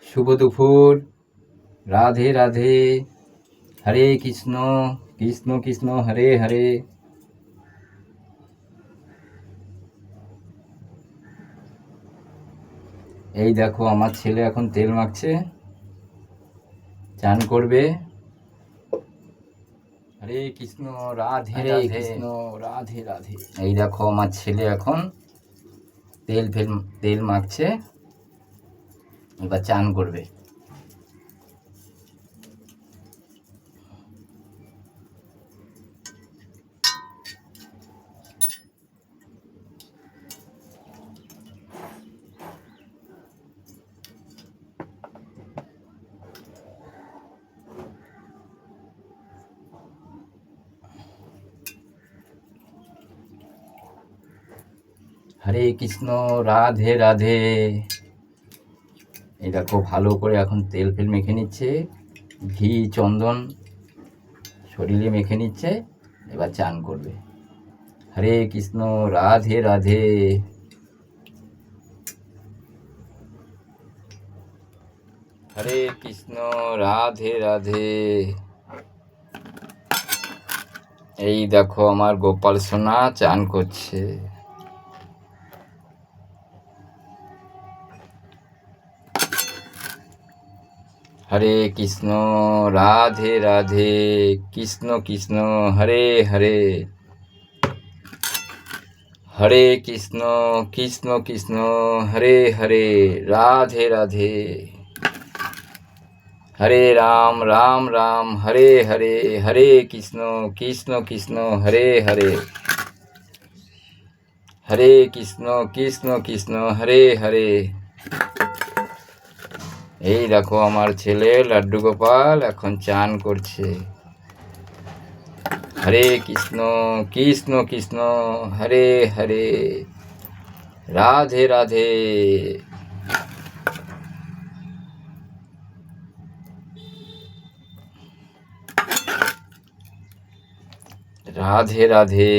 শুভ দুপুর। রাধে রাধে। হরে কৃষ্ণ কৃষ্ণ কৃষ্ণ হরে হরে। এই দেখো আমার ছেলে এখন তেল মাখছে, চান করবে। হরে কৃষ্ণ রাধে রাধে কৃষ্ণ রাধে রাধে। এই দেখো আমার ছেলে এখন তেল মাখছে, এবার চান করবে। হরে কৃষ্ণ রাধে রাধে। এই দেখো ভালো করে এখন তেল মেখে নিচ্ছে, ঘি চন্দন শরীরে মেখে নিচ্ছে, এবার চান করবে। হরে কৃষ্ণ রাধে রাধে। হরে কৃষ্ণ রাধে রাধে। এই দেখো আমার গোপাল সোনা চান করছে। হরে কৃষ্ণ রাধে রাধে কৃষ্ণ কৃষ্ণ হরে হরে। হরে কৃষ্ণ কৃষ্ণ কৃষ্ণ হরে হরে। রাধে রাধে। হরে রাম রাম রাম হরে হরে। হরে কৃষ্ণ কৃষ্ণ কৃষ্ণ হরে হরে। হরে কৃষ্ণ কৃষ্ণ কৃষ্ণ হরে হরে। এই দেখো আমার ছেলে লাড্ডু গোপাল এখন চান করছে। হরে কৃষ্ণ কৃষ্ণ কৃষ্ণ হরে হরে। রাধে রাধে। রাধে রাধে।